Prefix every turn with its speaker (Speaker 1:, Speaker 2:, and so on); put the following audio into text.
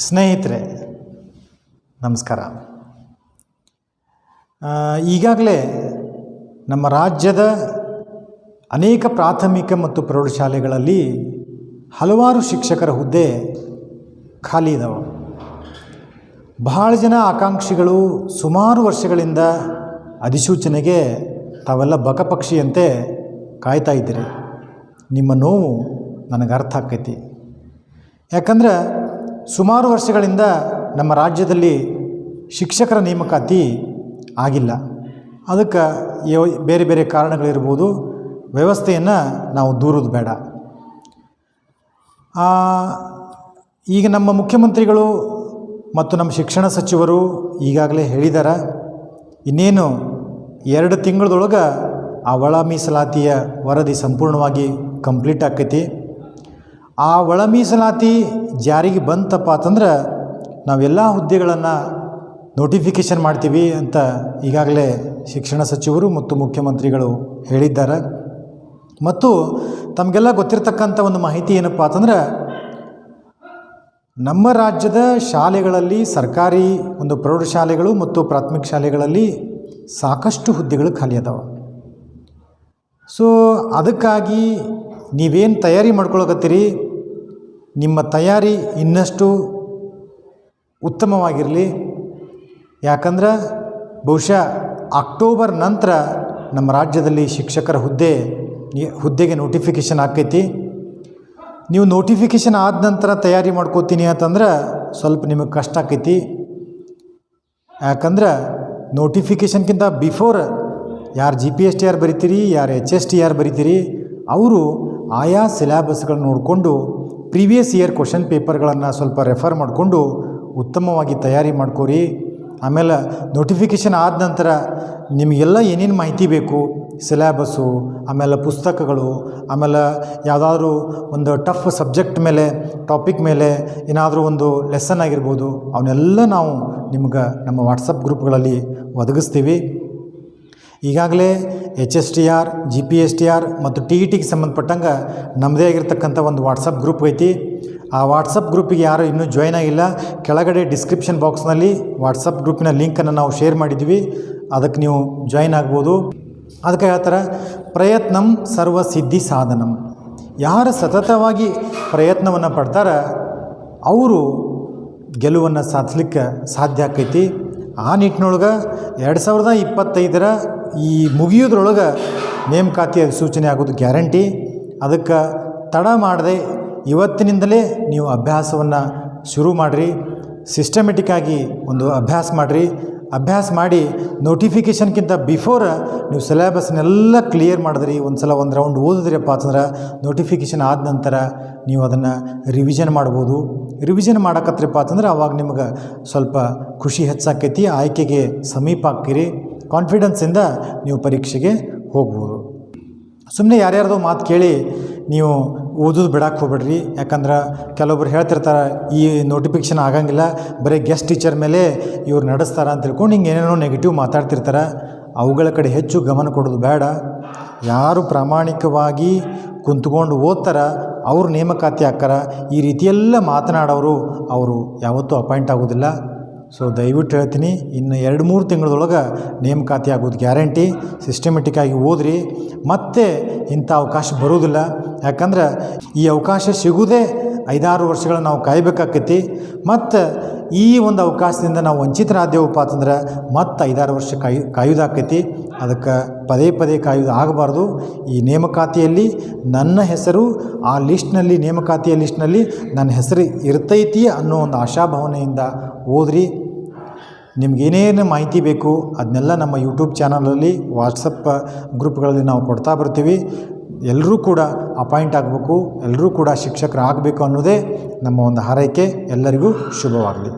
Speaker 1: ಸ್ನೇಹಿತರೆ ನಮಸ್ಕಾರ. ಈಗಾಗಲೇ ನಮ್ಮ ರಾಜ್ಯದ ಅನೇಕ ಪ್ರಾಥಮಿಕ ಮತ್ತು ಪ್ರೌಢಶಾಲೆಗಳಲ್ಲಿ ಹಲವಾರು ಶಿಕ್ಷಕರ ಹುದ್ದೆ ಖಾಲಿ ಇದ್ದಾವೆ. ಬಹಳ ಜನ ಆಕಾಂಕ್ಷಿಗಳು ಸುಮಾರು ವರ್ಷಗಳಿಂದ ಅಧಿಸೂಚನೆಗೆ ತಾವೆಲ್ಲ ಬಕಪಕ್ಷಿಯಂತೆ ಕಾಯ್ತಾ ಇದ್ದೀರಿ. ನಿಮ್ಮ ನೋವು ನನಗೆ ಅರ್ಥ ಆಕೈತಿ. ಯಾಕಂದ್ರೆ ಸುಮಾರು ವರ್ಷಗಳಿಂದ ನಮ್ಮ ರಾಜ್ಯದಲ್ಲಿ ಶಿಕ್ಷಕರ ನೇಮಕಾತಿ ಆಗಿಲ್ಲ. ಅದಕ್ಕೆ ಬೇರೆ ಬೇರೆ ಕಾರಣಗಳಿರ್ಬೋದು. ವ್ಯವಸ್ಥೆಯನ್ನು ನಾವು ದೂರೋದು ಬೇಡ. ಈಗ ನಮ್ಮ ಮುಖ್ಯಮಂತ್ರಿಗಳು ಮತ್ತು ನಮ್ಮ ಶಿಕ್ಷಣ ಸಚಿವರು ಈಗಾಗಲೇ ಹೇಳಿದ್ದಾರೆ, ಇನ್ನೇನು 2 ತಿಂಗಳದೊಳಗೆ ಆ ಒಳ ಮೀಸಲಾತಿಯ ವರದಿ ಸಂಪೂರ್ಣವಾಗಿ ಕಂಪ್ಲೀಟ್ ಆಕೈತಿ. ಆ ಒಳ ಮೀಸಲಾತಿ ಜಾರಿಗೆ ಬಂತಪ್ಪ ಅಂತಂದ್ರೆ ನಾವೆಲ್ಲ ಹುದ್ದೆಗಳನ್ನು ನೋಟಿಫಿಕೇಷನ್ ಮಾಡ್ತೀವಿ ಅಂತ ಈಗಾಗಲೇ ಶಿಕ್ಷಣ ಸಚಿವರು ಮತ್ತು ಮುಖ್ಯಮಂತ್ರಿಗಳು ಹೇಳಿದ್ದಾರೆ. ಮತ್ತು ತಮಗೆಲ್ಲ ಗೊತ್ತಿರತಕ್ಕಂಥ ಒಂದು ಮಾಹಿತಿ ಏನಪ್ಪ ಅಂತಂದ್ರೆ, ನಮ್ಮ ರಾಜ್ಯದ ಶಾಲೆಗಳಲ್ಲಿ, ಸರ್ಕಾರಿ ಒಂದು ಪ್ರೌಢಶಾಲೆಗಳು ಮತ್ತು ಪ್ರಾಥಮಿಕ ಶಾಲೆಗಳಲ್ಲಿ ಸಾಕಷ್ಟು ಹುದ್ದೆಗಳು ಖಾಲಿ ಅದಾವೆ. ಸೊ ಅದಕ್ಕಾಗಿ ನೀವೇನು ತಯಾರಿ ಮಾಡ್ಕೊಳಕತ್ತೀರಿ, ನಿಮ್ಮ ತಯಾರಿ ಇನ್ನಷ್ಟು ಉತ್ತಮವಾಗಿರಲಿ. ಯಾಕಂದ್ರೆ ಬಹುಶಃ ಅಕ್ಟೋಬರ್ ನಂತರ ನಮ್ಮ ರಾಜ್ಯದಲ್ಲಿ ಶಿಕ್ಷಕರ ಹುದ್ದೆಗೆ ನೋಟಿಫಿಕೇಷನ್ ಆಕೈತಿ. ನೀವು ನೋಟಿಫಿಕೇಷನ್ ಆದ ನಂತರ ತಯಾರಿ ಮಾಡ್ಕೋತೀನಿ ಅಂತಂದ್ರೆ ಸ್ವಲ್ಪ ನಿಮಗೆ ಕಷ್ಟ ಆಕೈತಿ. ಯಾಕಂದ್ರೆ ನೋಟಿಫಿಕೇಷನ್ಗಿಂತ ಬಿಫೋರ್ ಯಾರು GPSTR ಬರಿತೀರಿ, ಯಾರು HSTR ಬರಿತೀರಿ, ಅವರು ಆಯಾ ಸಿಲೆಬಸ್ಗಳನ್ನ ನೋಡಿಕೊಂಡು ಪ್ರೀವಿಯಸ್ ಇಯರ್ ಕ್ವಶನ್ ಪೇಪರ್ಗಳನ್ನು ಸ್ವಲ್ಪ ರೆಫರ್ ಮಾಡಿಕೊಂಡು ಉತ್ತಮವಾಗಿ ತಯಾರಿ ಮಾಡ್ಕೋರಿ. ಆಮೇಲೆ ನೋಟಿಫಿಕೇಷನ್ ಆದ ನಂತರ ನಿಮಗೆಲ್ಲ ಏನೇನು ಮಾಹಿತಿ ಬೇಕು, ಸಿಲೆಬಸ್ಸು, ಆಮೇಲೆ ಪುಸ್ತಕಗಳು, ಆಮೇಲೆ ಯಾವುದಾದ್ರೂ ಒಂದು ಟಫ್ ಸಬ್ಜೆಕ್ಟ್ ಮೇಲೆ, ಟಾಪಿಕ್ ಮೇಲೆ ಏನಾದರೂ ಒಂದು ಲೆಸನ್ ಆಗಿರ್ಬೋದು, ಅವನ್ನೆಲ್ಲ ನಾವು ನಿಮ್ಗೆ ನಮ್ಮ ವಾಟ್ಸಪ್ ಗ್ರೂಪ್ಗಳಲ್ಲಿ ಒದಗಿಸ್ತೀವಿ. ಈಗಾಗಲೇ HSTR, GPSTR ಮತ್ತು TETಗೆ ಸಂಬಂಧಪಟ್ಟಂಗೆ ನಮ್ಮದೇ ಆಗಿರ್ತಕ್ಕಂಥ ಒಂದು ವಾಟ್ಸಪ್ ಗ್ರೂಪ್ ಐತಿ. ಆ ವಾಟ್ಸಪ್ ಗ್ರೂಪಿಗೆ ಯಾರು ಇನ್ನೂ ಜಾಯ್ನ್ ಆಗಿಲ್ಲ, ಕೆಳಗಡೆ ಡಿಸ್ಕ್ರಿಪ್ಷನ್ ಬಾಕ್ಸ್ನಲ್ಲಿ ವಾಟ್ಸಪ್ ಗ್ರೂಪಿನ ಲಿಂಕನ್ನು ನಾವು ಶೇರ್ ಮಾಡಿದ್ದೀವಿ. ಅದಕ್ಕೆ ನೀವು ಜಾಯ್ನ್ ಆಗ್ಬೋದು. ಅದಕ್ಕೆ ಹೇಳ್ತಾರೆ, ಪ್ರಯತ್ನಂ ಸರ್ವಸಿದ್ಧಿ ಸಾಧನಂ. ಯಾರು ಸತತವಾಗಿ ಪ್ರಯತ್ನವನ್ನು ಪಡ್ತಾರೆ ಅವರು ಗೆಲುವನ್ನು ಸಾಧಿಸ್ಲಿಕ್ಕೆ ಸಾಧ್ಯ ಆಕೈತಿ. ಆ ನಿಟ್ಟಿನೊಳಗೆ 2025 ಈ ಮುಗಿಯೋದ್ರೊಳಗೆ ನೇಮಕಾತಿ ಅಧಿಸೂಚನೆ ಆಗೋದು ಗ್ಯಾರಂಟಿ. ಅದಕ್ಕೆ ತಡ ಮಾಡದೆ ಇವತ್ತಿನಿಂದಲೇ ನೀವು ಅಭ್ಯಾಸವನ್ನು ಶುರು ಮಾಡಿರಿ. ಸಿಸ್ಟಮೆಟಿಕ್ಕಾಗಿ ಒಂದು ಅಭ್ಯಾಸ ಮಾಡಿರಿ. ಅಭ್ಯಾಸ ಮಾಡಿ ನೋಟಿಫಿಕೇಷನ್ಗಿಂತ ಬಿಫೋರ್ ನೀವು ಸಿಲೆಬಸ್ನೆಲ್ಲ ಕ್ಲಿಯರ್ ಮಾಡಿದ್ರಿ, ಒಂದು ರೌಂಡ್ ಓದಿದ್ರಪ್ಪ ಅಂತಂದ್ರೆ ನೋಟಿಫಿಕೇಷನ್ ಆದ ನಂತರ ನೀವು ಅದನ್ನು ರಿವಿಷನ್ ಮಾಡ್ಬೋದು. ರಿವಿಷನ್ ಮಾಡಕತ್ರಿಪ್ಪ ಅಂತಂದ್ರೆ ಅವಾಗ ನಿಮ್ಗೆ ಸ್ವಲ್ಪ ಖುಷಿ ಹೆಚ್ಚಾಕೈತಿ, ಆಯ್ಕೆಗೆ ಸಮೀಪ ಆಕ್ಕಿರಿ. ಕಾನ್ಫಿಡೆನ್ಸಿಂದ ನೀವು ಪರೀಕ್ಷೆಗೆ ಹೋಗ್ಬೋದು. ಸುಮ್ಮನೆ ಯಾರ್ಯಾರ್ದೋ ಮಾತು ಕೇಳಿ ನೀವು ಓದೋದು ಬಿಡಕ್ಕೆ ಹೋಗ್ಬೇಡ್ರಿ. ಯಾಕಂದ್ರೆ ಕೆಲವೊಬ್ರು ಹೇಳ್ತಿರ್ತಾರೆ, ಈ ನೋಟಿಫಿಕೇಷನ್ ಆಗಂಗಿಲ್ಲ, ಬರೀ ಗೆಸ್ಟ್ ಟೀಚರ್ ಮೇಲೆ ಇವ್ರು ನಡೆಸ್ತಾರೆ ಅಂತ ತಿಳ್ಕೊಂಡು ಹಿಂಗೆ ಏನೇನೋ ನೆಗೆಟಿವ್ ಮಾತಾಡ್ತಿರ್ತಾರೆ. ಅವುಗಳ ಕಡೆ ಹೆಚ್ಚು ಗಮನ ಕೊಡೋದು ಬೇಡ. ಯಾರು ಪ್ರಾಮಾಣಿಕವಾಗಿ ಕುಂತ್ಕೊಂಡು ಓದ್ತಾರ ಅವ್ರು ನೇಮಕಾತಿ ಹಾಕ್ಕಾರ. ಈ ರೀತಿಯೆಲ್ಲ ಮಾತನಾಡೋರು ಅವರು ಯಾವತ್ತೂ ಅಪಾಯಿಂಟ್ ಆಗೋದಿಲ್ಲ. ಸೊ ದಯವಿಟ್ಟು ಹೇಳ್ತೀನಿ, ಇನ್ನು 2-3 ತಿಂಗಳದೊಳಗೆ ನೇಮಕಾತಿ ಆಗೋದು ಗ್ಯಾರಂಟಿ. ಸಿಸ್ಟಮೆಟಿಕ್ಕಾಗಿ ಓದ್ರಿ. ಮತ್ತೆ ಇಂಥ ಅವಕಾಶ ಬರೋದಿಲ್ಲ. ಯಾಕಂದ್ರೆ ಈ ಅವಕಾಶ ಸಿಗೋದೇ 5-6 ವರ್ಷಗಳ ನಾವು ಕಾಯಬೇಕಾಕೈತಿ. ಮತ್ತು ಈ ಒಂದು ಅವಕಾಶದಿಂದ ನಾವು ವಂಚಿತರಾದೇವಪ್ಪ ಅಂತಂದ್ರೆ ಮತ್ತೆ 5-6 ವರ್ಷ ಕಾಯೋದಾಕೈತಿ. ಅದಕ್ಕೆ ಪದೇ ಪದೇ ಕಾಯೋದು ಆಗಬಾರ್ದು. ಈ ನೇಮಕಾತಿಯಲ್ಲಿ ನನ್ನ ಹೆಸರು ಆ ಲಿಸ್ಟ್ನಲ್ಲಿ, ನೇಮಕಾತಿಯ ಲಿಸ್ಟ್ನಲ್ಲಿ ನನ್ನ ಹೆಸರು ಇರ್ತೈತಿ ಅನ್ನೋ ಒಂದು ಆಶಾಭಾವನೆಯಿಂದ ಓದ್ರಿ. ನಿಮಗೇನೇನು ಮಾಹಿತಿ ಬೇಕು ಅದನ್ನೆಲ್ಲ ನಮ್ಮ ಯೂಟ್ಯೂಬ್ ಚಾನಲಲ್ಲಿ, ವಾಟ್ಸಪ್ ಗ್ರೂಪ್ಗಳಲ್ಲಿ ನಾವು ಕೊಡ್ತಾ ಬರ್ತೀವಿ. ಎಲ್ಲರೂ ಕೂಡ ಅಪಾಯಿಂಟ್ ಆಗಬೇಕು, ಎಲ್ಲರೂ ಕೂಡ ಶಿಕ್ಷಕರಾಗಬೇಕು ಅನ್ನೋದೇ ನಮ್ಮ ಒಂದು ಹಾರೈಕೆ. ಎಲ್ಲರಿಗೂ ಶುಭವಾಗಲಿ.